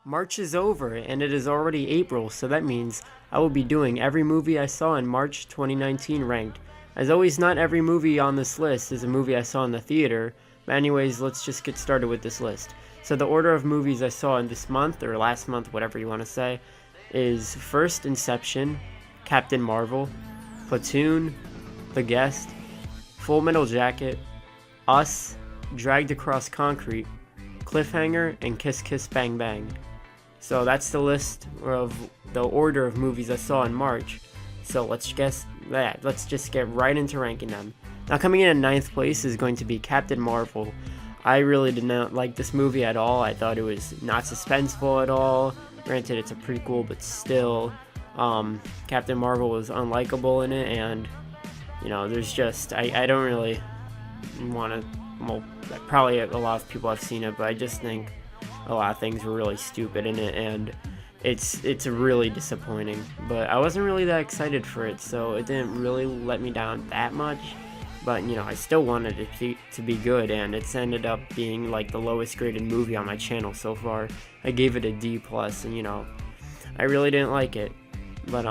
March is over and it is already April, so that means I will be doing every movie I saw in March 2019 ranked. As always, not every movie on this list is a movie I saw in the theater, but anyways, let's just get started with this list. So the order of movies I saw in this month, or last month, whatever you want to say, is first Inception, Captain Marvel, Platoon, The Guest, Full Metal Jacket, Us, Dragged Across Concrete, Cliffhanger, and Kiss Kiss Bang Bang. So that's the list of the order of movies I saw in March. So let's just get right into ranking them. Now coming in at ninth place is going to be Captain Marvel. I really did not like this movie at all. I thought it was not suspenseful at all. Granted, it's a prequel, but still, Captain Marvel was unlikable in it, and there's just I don't really want to. Well, probably a lot of people have seen it, but I just think a lot of things were really stupid in it, and it's really disappointing. But I wasn't really that excited for it, so it didn't really let me down that much. But I still wanted it to be good, and it's ended up being like the lowest graded movie on my channel so far. I gave it a D plus, and I really didn't like it. But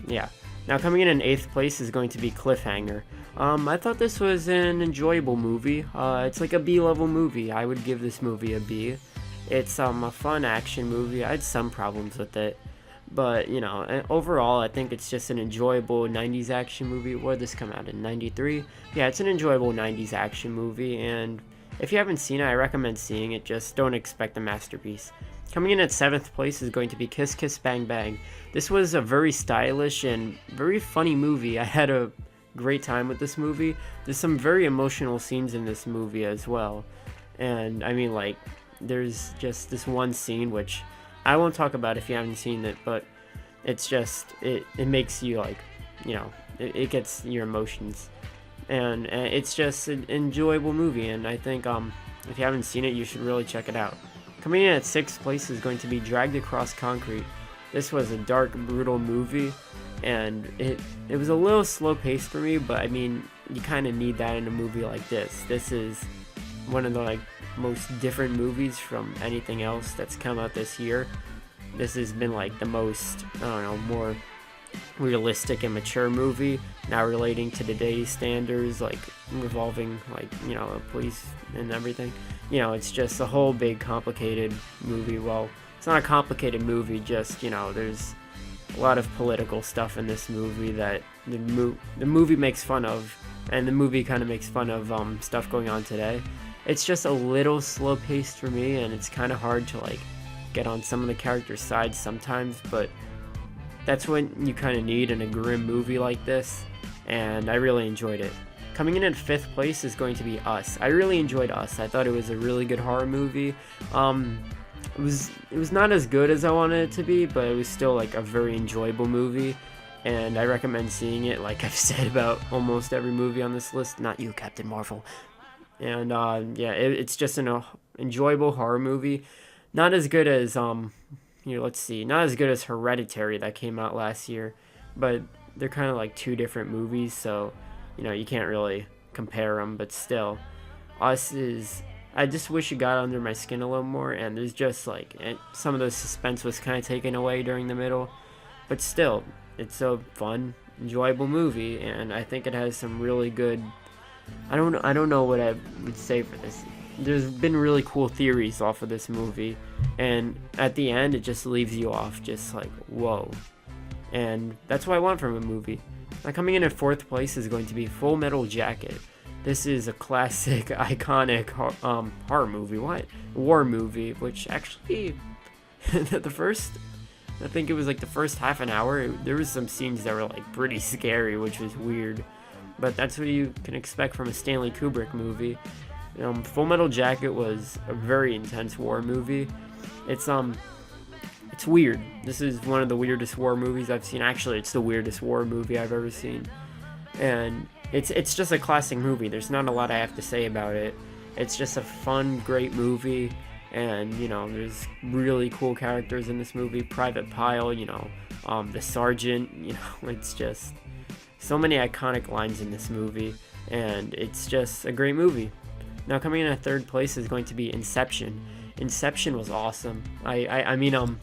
yeah. Now coming in eighth place is going to be Cliffhanger. I thought this was an enjoyable movie. It's like a B-level movie. I would give this movie a B. It's a fun action movie. I had some problems with it, but overall, I think it's just an enjoyable 90s action movie. Where did this come out in 93? Yeah, it's an enjoyable 90s action movie, and if you haven't seen it, I recommend seeing it. Just don't expect a masterpiece. Coming in at seventh place is going to be Kiss Kiss Bang Bang. This was a very stylish and very funny movie. I had a great time with this movie. There's some very emotional scenes in this movie as well, and I mean, like, there's just this one scene which I won't talk about if you haven't seen it, but it's just it makes you like, it gets your emotions, and it's just an enjoyable movie, and I think if you haven't seen it, you should really check it out. Coming in at sixth place is going to be Dragged Across Concrete. This was a dark, brutal movie, and it was a little slow paced for me, but I mean, you kind of need that in a movie like this. This is one of the most different movies from anything else that's come out this year. This has been like the most, I don't know, more realistic and mature movie, now relating to today's standards, like revolving police and everything. It's just a whole big complicated movie. Well, it's not a complicated movie, just there's a lot of political stuff in this movie that the movie makes fun of, and the movie kind of makes fun of stuff going on today. It's just a little slow paced for me, and it's kind of hard to get on some of the characters' sides sometimes, but that's what you kind of need in a grim movie like this, and I really enjoyed it. Coming in at fifth place is going to be Us. I really enjoyed Us. I thought it was a really good horror movie. It was not as good as I wanted it to be, but it was still a very enjoyable movie, and I recommend seeing it. Like I've said about almost every movie on this list, not you, Captain Marvel. And yeah, it's just an enjoyable horror movie. Not as good as let's see, not as good as Hereditary that came out last year, but they're kind of like two different movies, so you can't really compare them. But still, Us is. I just wish it got under my skin a little more, and there's just some of the suspense was kind of taken away during the middle, but still, it's a fun, enjoyable movie, and I think it has some really good. I don't know what I would say for this. There's been really cool theories off of this movie, and at the end, it just leaves you off just whoa, and that's what I want from a movie. Now coming in at fourth place is going to be Full Metal Jacket. This is a classic, iconic horror movie. What? War movie, which actually, the first, I think it was the first half an hour, there was some scenes that were pretty scary, which was weird. But that's what you can expect from a Stanley Kubrick movie. Full Metal Jacket was a very intense war movie. It's weird. This is one of the weirdest war movies I've seen. Actually, it's the weirdest war movie I've ever seen. And it's just a classic movie. There's not a lot I have to say about it. It's just a fun, great movie, and there's really cool characters in this movie. Private Pyle, the sergeant, it's just so many iconic lines in this movie, and it's just a great movie. Now coming in at third place is going to be Inception. Inception was awesome. I mean,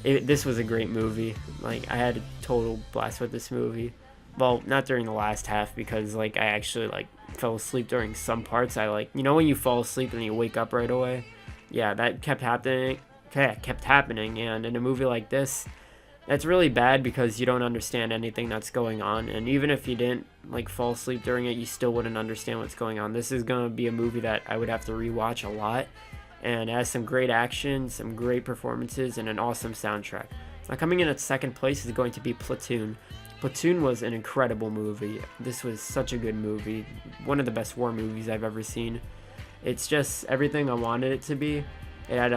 this was a great movie. Like, I had a total blast with this movie. Well, not during the last half, because like I actually like fell asleep during some parts. I like, you know, when you fall asleep and you wake up right away. Yeah, that kept happening. Yeah, kept happening. And in a movie like this, that's really bad because you don't understand anything that's going on. And even if you didn't like fall asleep during it, you still wouldn't understand what's going on. This is gonna be a movie that I would have to rewatch a lot, and it has some great action, some great performances, and an awesome soundtrack. Now, coming in at second place is going to be Platoon. Platoon was an incredible movie. This was such a good movie. One of the best war movies I've ever seen. It's just everything I wanted it to be. It had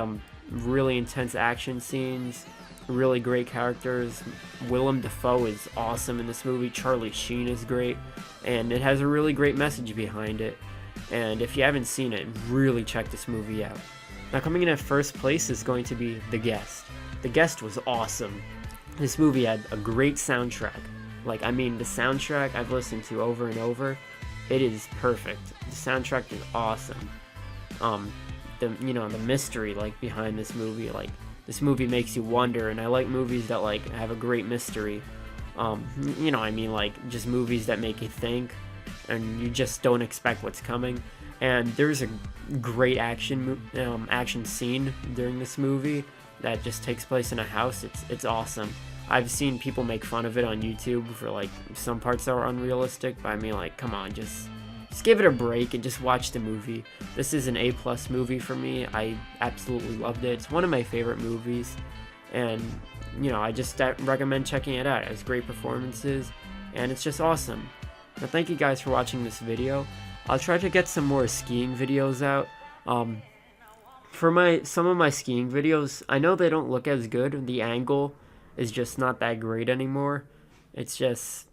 really intense action scenes, really great characters. Willem Dafoe is awesome in this movie. Charlie Sheen is great. And it has a really great message behind it. And if you haven't seen it, really check this movie out. Now, coming in at first place is going to be The Guest. The Guest was awesome. This movie had a great soundtrack. Like, I mean, the soundtrack I've listened to over and over, it is perfect. The soundtrack is awesome. The mystery like behind this movie, like this movie makes you wonder, and I like movies that like have a great mystery. I mean, like just movies that make you think, and you just don't expect what's coming. And there's a great action scene during this movie that just takes place in a house. It's awesome. I've seen people make fun of it on YouTube for like some parts that are unrealistic, but I mean, like, come on, just give it a break and just watch the movie. This is an A+ movie for me. I absolutely loved it. It's one of my favorite movies, and I just recommend checking it out. It has great performances, and it's just awesome. Now, thank you guys for watching this video. I'll try to get some more skiing videos out. For some of my skiing videos, I know they don't look as good. The angle is just not that great anymore. It's just,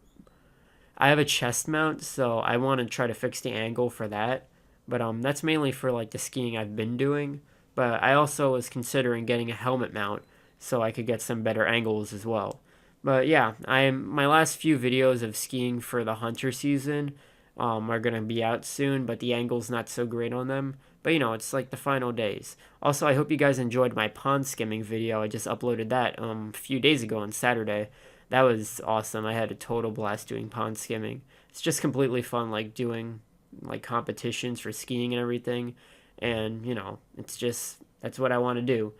I have a chest mount, so I want to try to fix the angle for that. But that's mainly for like the skiing I've been doing. But I also was considering getting a helmet mount so I could get some better angles as well. But yeah, my last few videos of skiing for the hunter season are gonna be out soon, but the angle's not so great on them. But it's like the final days. Also, I hope you guys enjoyed my pond skimming video. I just uploaded that a few days ago on Saturday. That was awesome. I had a total blast doing pond skimming. It's just completely fun, like doing like competitions for skiing and everything. And that's what I want to do.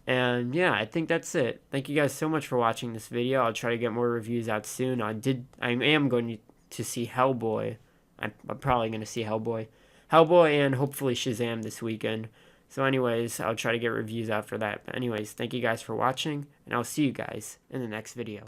And yeah, I think that's it. Thank you guys so much for watching this video. I'll try to get more reviews out soon. I am going to see Hellboy. I'm probably going to see Hellboy and hopefully Shazam this weekend. So anyways, I'll try to get reviews out for that. But anyways, thank you guys for watching, and I'll see you guys in the next video.